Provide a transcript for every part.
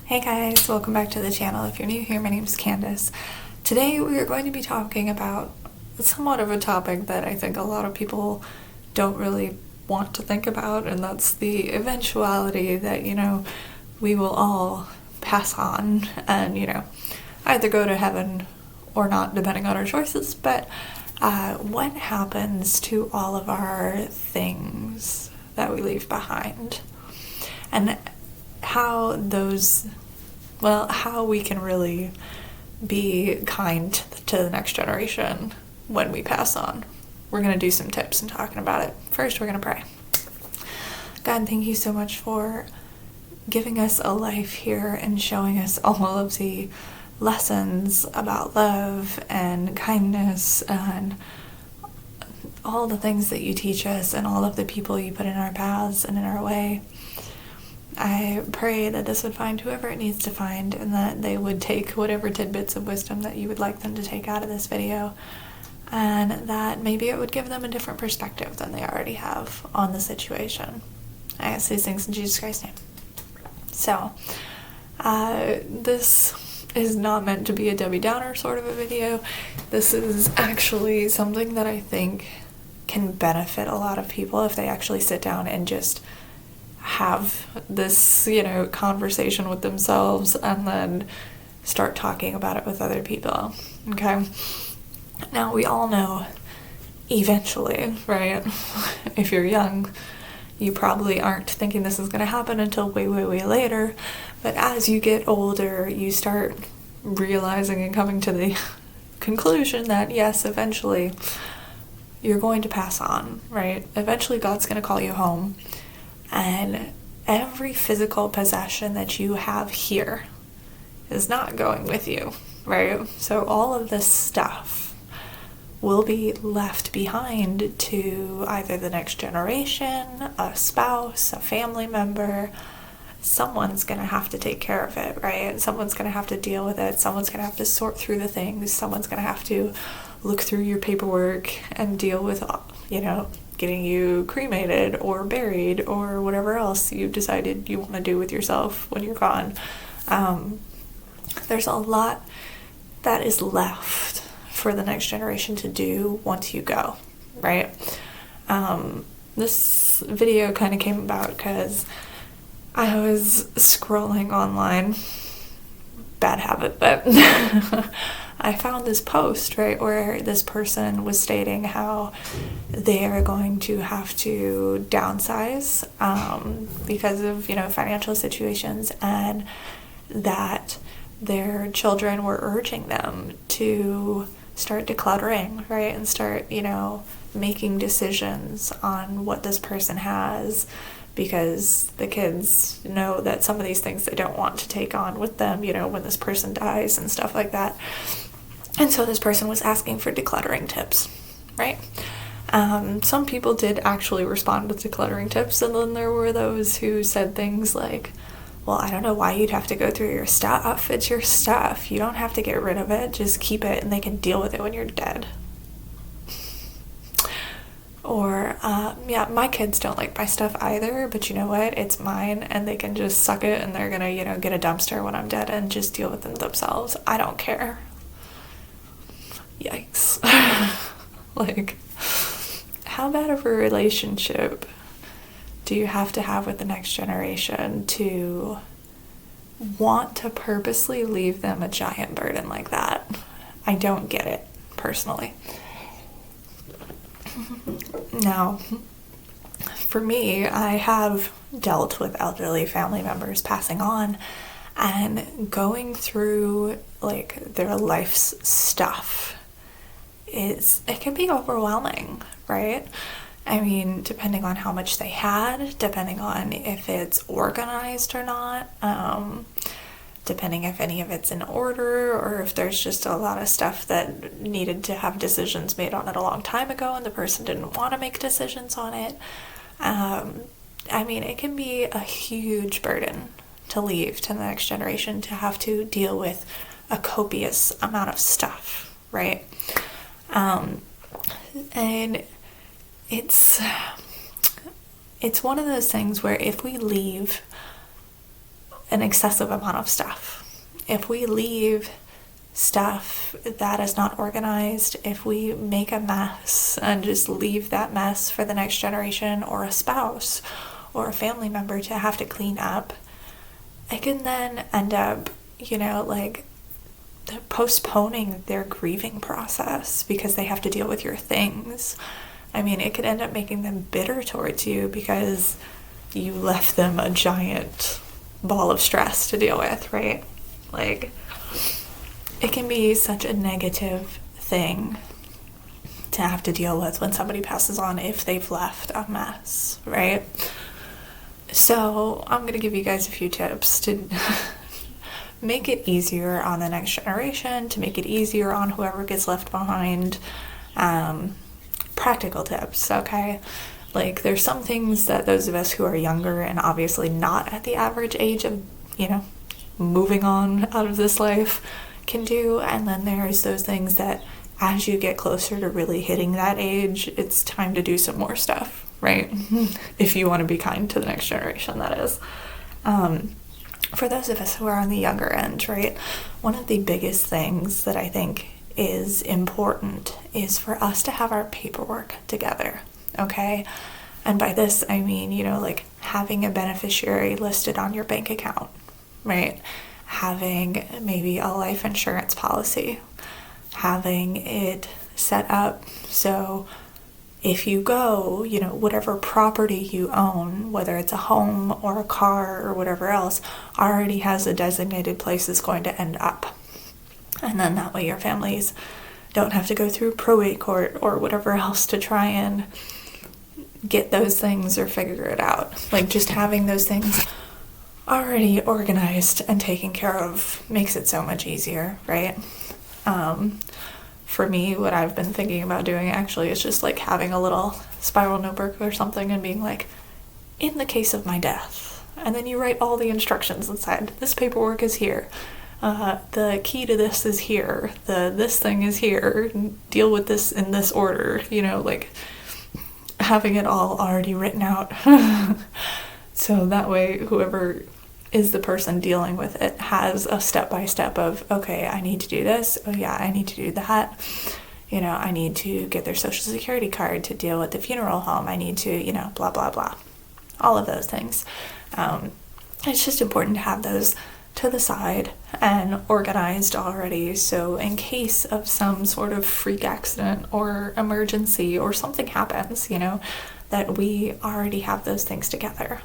Hey guys, welcome back to the channel. If you're new here, my name is Candice. Today we are going to be talking about somewhat of a topic that I think a lot of people don't really want to think about, and that's the eventuality that, we will all pass on and, either go to heaven or not, depending on our choices. But what happens to all of our things that we leave behind? And how we can really be kind to the next generation when we pass on. We're going to do some tips and talking about it. First, we're going to pray. God, thank you so much for giving us a life here and showing us all of the lessons about love and kindness and all the things that you teach us and all of the people you put in our paths and in our way. I pray that this would find whoever it needs to find, and that they would take whatever tidbits of wisdom that you would like them to take out of this video, and that maybe it would give them a different perspective than they already have on the situation. I ask these things in Jesus Christ's name. So, this is not meant to be a Debbie Downer sort of a video. This is actually something that I think can benefit a lot of people if they actually sit down and just have this, conversation with themselves and then start talking about it with other people, okay? Now, we all know eventually, right? If you're young, you probably aren't thinking this is going to happen until way, way, way later, but as you get older, you start realizing and coming to the conclusion that, yes, eventually you're going to pass on, right? Eventually God's going to call you home. And every physical possession that you have here is not going with you, right? So all of this stuff will be left behind to either the next generation, a spouse, a family member. Someone's going to have to take care of it, right? Someone's going to have to deal with it. Someone's going to have to sort through the things. Someone's going to have to look through your paperwork and deal with, getting you cremated or buried or whatever else you've decided you want to do with yourself when you're gone. There's a lot that is left for the next generation to do once you go, right? This video kind of came about because I was scrolling online. Bad habit, but I found this post, right, where this person was stating how they are going to have to downsize because of, financial situations, and that their children were urging them to start decluttering, right, and start, making decisions on what this person has, because the kids know that some of these things they don't want to take on with them, when this person dies and stuff like that. And so this person was asking for decluttering tips, right? Some people did actually respond with decluttering tips, and then there were those who said things like, well, I don't know why you'd have to go through your stuff. It's your stuff. You don't have to get rid of it. Just keep it, and they can deal with it when you're dead. Or, my kids don't like my stuff either, but you know what? It's mine, and they can just suck it, and they're gonna, get a dumpster when I'm dead and just deal with them themselves. I don't care. Yikes. Like, how bad of a relationship do you have to have with the next generation to want to purposely leave them a giant burden like that? I don't get it, personally. Now, for me, I have dealt with elderly family members passing on and going through, their life's stuff. It can be overwhelming, right? I mean, depending on how much they had, depending on if it's organized or not, depending if any of it's in order, or if there's just a lot of stuff that needed to have decisions made on it a long time ago and the person didn't want to make decisions on it. It can be a huge burden to leave to the next generation, to have to deal with a copious amount of stuff, right? And it's one of those things where if we leave an excessive amount of stuff. If we leave stuff that is not organized, if we make a mess and just leave that mess for the next generation or a spouse or a family member to have to clean up, it can then end up, like postponing their grieving process because they have to deal with your things. I mean, it could end up making them bitter towards you because you left them a giant ball of stress to deal with, right? Like, it can be such a negative thing to have to deal with when somebody passes on if they've left a mess, right? So I'm going to give you guys a few tips to make it easier on the next generation, to make it easier on whoever gets left behind. Practical tips, okay? Like, there's some things that those of us who are younger and obviously not at the average age of, moving on out of this life can do, and then there's those things that as you get closer to really hitting that age, it's time to do some more stuff, right? If you want to be kind to the next generation, that is. For those of us who are on the younger end, right, one of the biggest things that I think is important is for us to have our paperwork together, okay? And by this, I mean, like having a beneficiary listed on your bank account, right? Having maybe a life insurance policy, having it set up so if you go, whatever property you own, whether it's a home or a car or whatever else, already has a designated place it's going to end up. And then that way your families don't have to go through probate court or whatever else to try and get those things or figure it out. Like, just having those things already organized and taken care of makes it so much easier, right? For me, what I've been thinking about doing actually is just like having a little spiral notebook or something and being like, in the case of my death, and then you write all the instructions inside. This paperwork is here. The key to this is here. This thing is here. Deal with this in this order. Like having it all already written out. So that way, whoever is the person dealing with it has a step-by-step of, okay, I need to do this. Oh yeah, I need to do that. I need to get their social security card to deal with the funeral home. I need to, blah, blah, blah. All of those things. It's just important to have those to the side and organized already, so in case of some sort of freak accident or emergency or something happens, that we already have those things together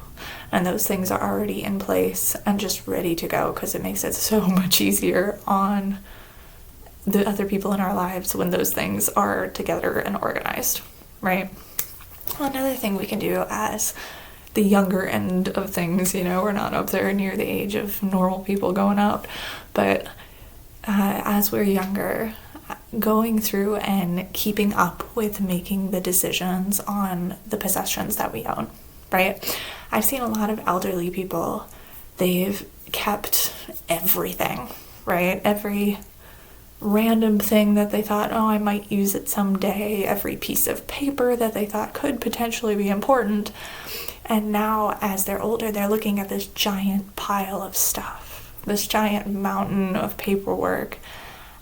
and those things are already in place and just ready to go, because it makes it so much easier on the other people in our lives when those things are together and organized, right? Another thing we can do as the younger end of things, we're not up there near the age of normal people going out, but as we're younger, going through and keeping up with making the decisions on the possessions that we own, right? I've seen a lot of elderly people, they've kept everything, right? Every random thing that they thought, oh, I might use it someday, every piece of paper that they thought could potentially be important. And now, as they're older, they're looking at this giant pile of stuff, this giant mountain of paperwork,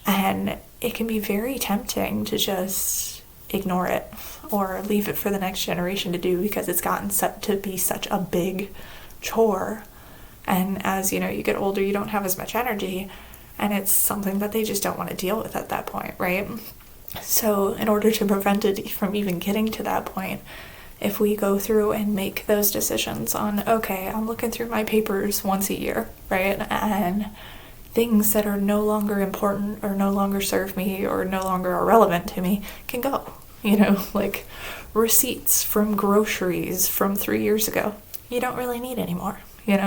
and it can be very tempting to just ignore it or leave it for the next generation to do because it's gotten set to be such a big chore. And as you get older, you don't have as much energy, and it's something that they just don't want to deal with at that point, right? So in order to prevent it from even getting to that point, if we go through and make those decisions on, okay, I'm looking through my papers once a year, right? And things that are no longer important or no longer serve me or no longer are relevant to me can go, like receipts from groceries from 3 years ago. You don't really need anymore,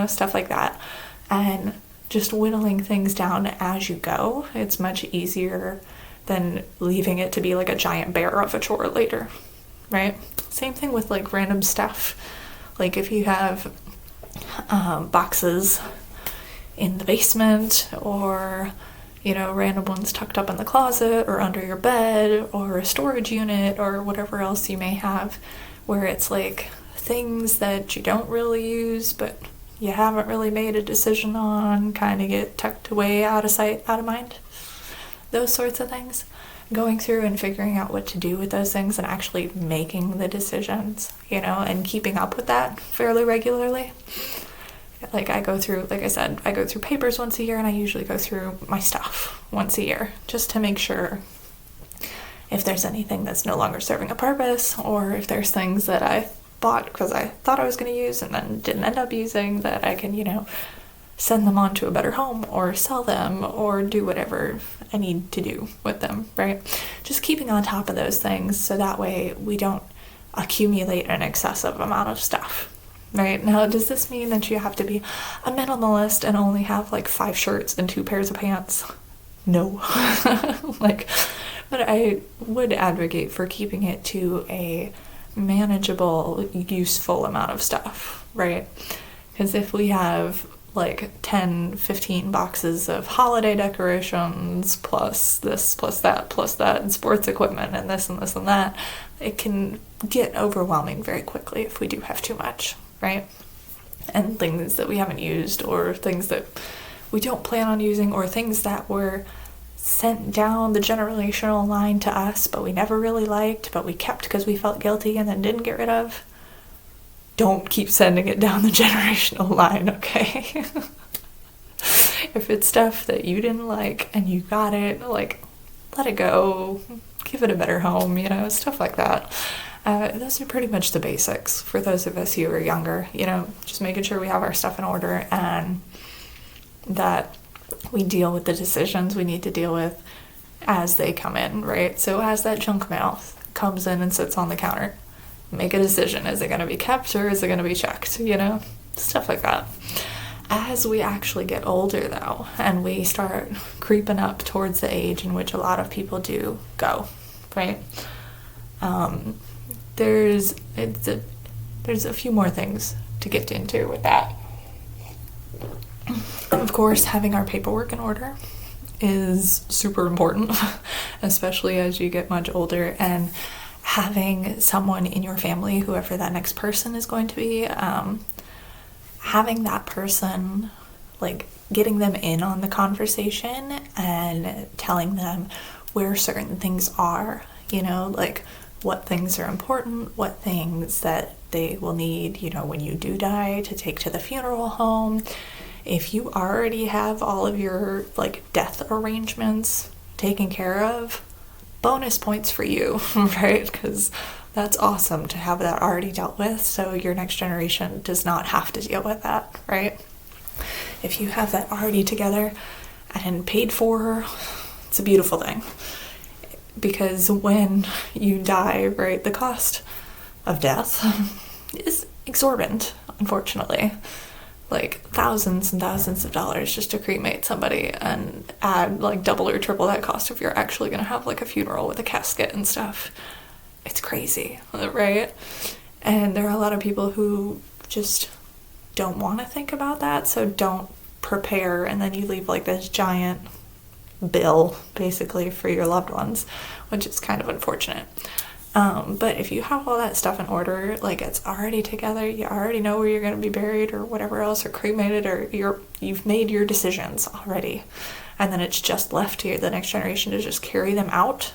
stuff like that. And just whittling things down as you go, it's much easier than leaving it to be like a giant bear of a chore later, right? Same thing with like random stuff. Like if you have boxes in the basement or, random ones tucked up in the closet or under your bed or a storage unit or whatever else you may have, where it's like things that you don't really use, but you haven't really made a decision on kind of get tucked away, out of sight, out of mind. Those sorts of things. Going through and figuring out what to do with those things and actually making the decisions, and keeping up with that fairly regularly. Like I go through papers once a year, and I usually go through my stuff once a year just to make sure if there's anything that's no longer serving a purpose, or if there's things that I bought because I thought I was going to use and then didn't end up using, that I can, send them on to a better home or sell them or do whatever I need to do with them, right? Just keeping on top of those things so that way we don't accumulate an excessive amount of stuff, right? Now, does this mean that you have to be a minimalist and only have like 5 shirts and 2 pairs of pants? No. But I would advocate for keeping it to a manageable, useful amount of stuff, right? Because if we have like 10, 15 boxes of holiday decorations, plus this, plus that, and sports equipment, and this and this and that, it can get overwhelming very quickly if we do have too much, right? And things that we haven't used, or things that we don't plan on using, or things that were sent down the generational line to us, but we never really liked, but we kept because we felt guilty and then didn't get rid of. Don't keep sending it down the generational line, okay? If it's stuff that you didn't like and you got it, like, let it go, give it a better home, stuff like that. Those are pretty much the basics for those of us who are younger, just making sure we have our stuff in order and that we deal with the decisions we need to deal with as they come in, right? So as that junk mail comes in and sits on the counter, make a decision. Is it going to be kept or is it going to be checked? Stuff like that. As we actually get older, though, and we start creeping up towards the age in which a lot of people do go, right? There's a few more things to get into with that. Of course, having our paperwork in order is super important, especially as you get much older, and having someone in your family, whoever that next person is going to be, having that person, like, getting them in on the conversation and telling them where certain things are, like what things are important, what things that they will need, when you do die, to take to the funeral home. If you already have all of your, like, death arrangements taken care of, bonus points for you, right? Because that's awesome to have that already dealt with, so your next generation does not have to deal with that, right? If you have that already together and paid for, it's a beautiful thing. Because when you die, right, the cost of death is exorbitant, unfortunately. Like thousands and thousands of dollars just to cremate somebody, and add like double or triple that cost if you're actually going to have like a funeral with a casket and stuff. It's crazy, right? And there are a lot of people who just don't want to think about that, so don't prepare, and then you leave like this giant bill basically for your loved ones, which is kind of unfortunate. But if you have all that stuff in order, like it's already together, you already know where you're going to be buried or whatever else, or cremated, or you've made your decisions already, and then it's just left to the next generation to just carry them out.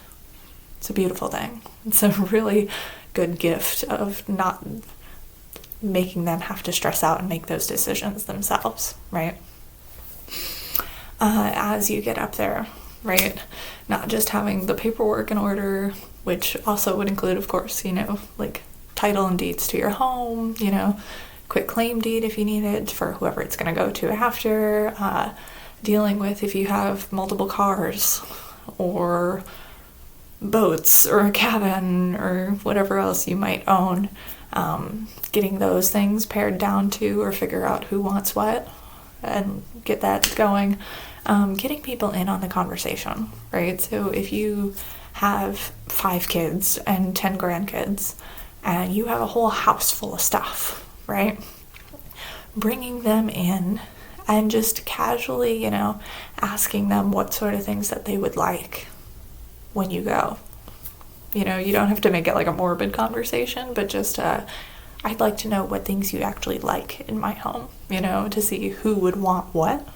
It's a beautiful thing. It's a really good gift of not making them have to stress out and make those decisions themselves, right? As you get up there, right? Not just having the paperwork in order, which also would include, of course, like title and deeds to your home, quit claim deed if you need it for whoever it's going to go to after, dealing with if you have multiple cars or boats or a cabin or whatever else you might own, getting those things pared down to, or figure out who wants what and get that going. Getting people in on the conversation, right? So if you have 5 kids and 10 grandkids and you have a whole house full of stuff, right? Bringing them in and just casually, asking them what sort of things that they would like when you go. You don't have to make it like a morbid conversation, but just I'd like to know what things you actually like in my home, to see who would want what.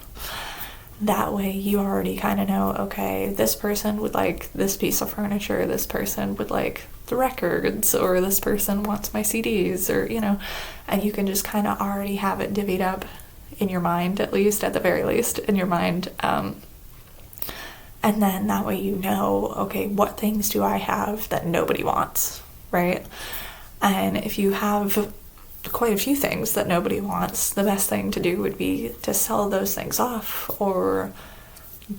That way you already kind of know, okay, this person would like this piece of furniture, this person would like the records, or this person wants my CDs, or, and you can just kind of already have it divvied up in your mind, at the very least, in your mind. And then that way okay, what things do I have that nobody wants, right? And if you have quite a few things that nobody wants, the best thing to do would be to sell those things off or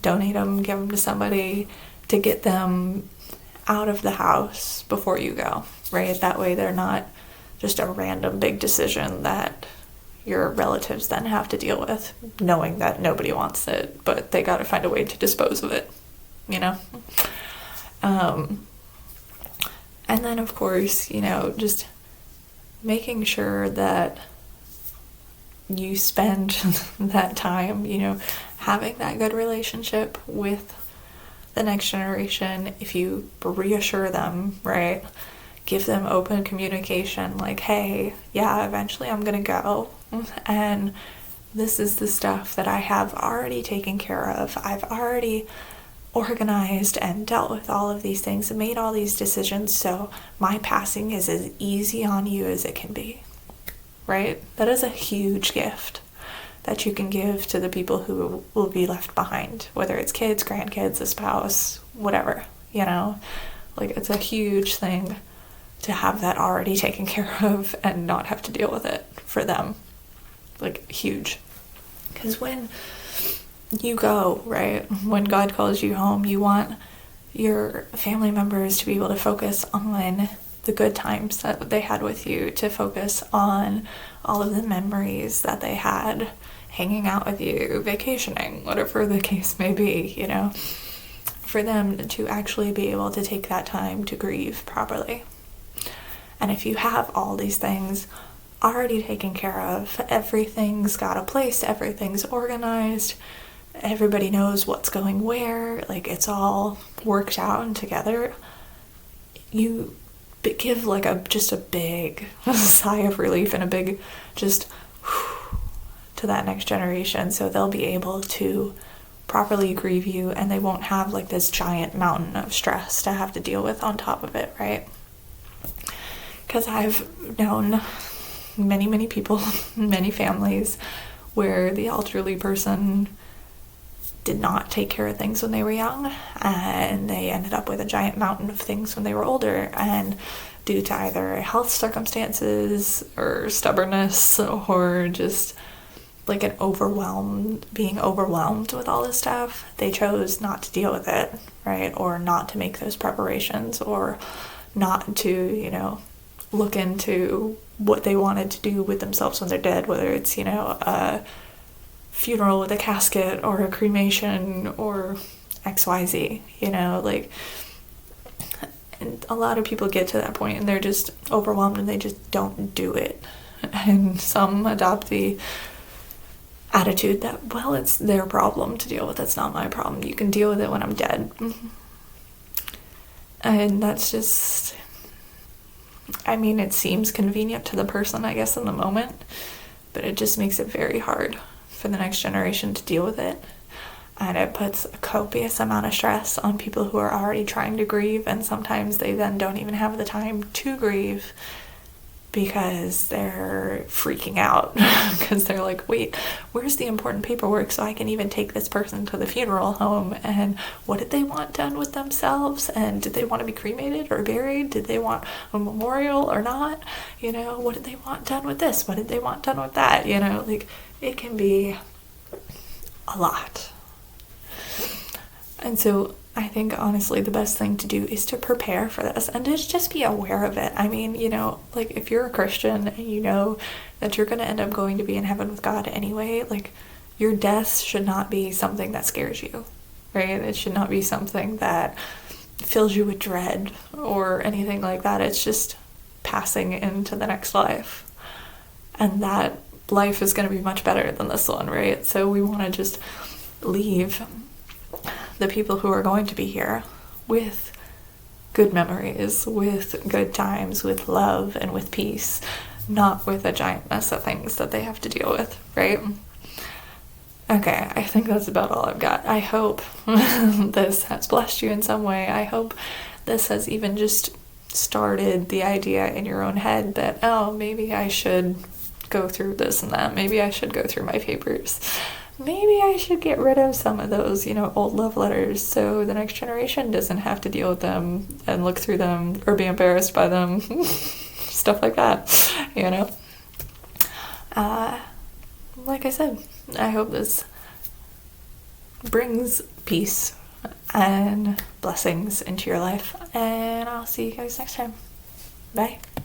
donate them, give them to somebody to get them out of the house before you go, right? That way they're not just a random big decision that your relatives then have to deal with, knowing that nobody wants it, but they got to find a way to dispose of it, And then, of course, just making sure that you spend that time, having that good relationship with the next generation. If you reassure them, right, give them open communication, like, hey, yeah, eventually I'm gonna go, and this is the stuff that I have already taken care of. I've already organized and dealt with all of these things and made all these decisions, so my passing is as easy on you as it can be, right? That is a huge gift that you can give to the people who will be left behind, whether it's kids, grandkids, a spouse, whatever, it's a huge thing to have that already taken care of and not have to deal with it for them, huge. Because when you go, right, when God calls you home, you want your family members to be able to focus on the good times that they had with you, to focus on all of the memories that they had hanging out with you, vacationing, whatever the case may be, for them to actually be able to take that time to grieve properly. And if you have all these things already taken care of, everything's got a place, everything's organized, everybody knows what's going where, it's all worked out and together, you give just a big sigh of relief and a big just to that next generation, so they'll be able to properly grieve you and they won't have this giant mountain of stress to have to deal with on top of it, right? Because I've known many, many people, many families where the elderly person did not take care of things when they were young, and they ended up with a giant mountain of things when they were older, and due to either health circumstances or stubbornness or just being overwhelmed with all this stuff, they chose not to deal with it, right? Or not to make those preparations, or not to, look into what they wanted to do with themselves when they're dead, whether it's, a funeral with a casket or a cremation or XYZ, and a lot of people get to that point and they're just overwhelmed and they just don't do it. And some adopt the attitude that, well, it's their problem to deal with, it's not my problem, you can deal with it when I'm dead. And that's just, it seems convenient to the person, I guess, in the moment, but it just makes it very hard for the next generation to deal with it. And it puts a copious amount of stress on people who are already trying to grieve, and sometimes they then don't even have the time to grieve because they're freaking out because they're like, wait, where's the important paperwork so I can even take this person to the funeral home, and what did they want done with themselves, and did they want to be cremated or buried, did they want a memorial or not, what did they want done with this, what did they want done with that, it can be a lot. And so I think, honestly, the best thing to do is to prepare for this and to just be aware of it. If you're a Christian and you know that you're going to end up going to be in heaven with God anyway, your death should not be something that scares you, right? It should not be something that fills you with dread or anything like that. It's just passing into the next life. And that life is going to be much better than this one, right? So we want to just leave the people who are going to be here with good memories, with good times, with love, and with peace. not with a giant mess of things that they have to deal with, right? Okay, I think that's about all I've got. I hope this has blessed you in some way. I hope this has even just started the idea in your own head that, oh, maybe I should go through this and that. Maybe I should go through my papers. Maybe I should get rid of some of those, old love letters so the next generation doesn't have to deal with them and look through them or be embarrassed by them. Stuff like that, Like I said, I hope this brings peace and blessings into your life, and I'll see you guys next time. Bye.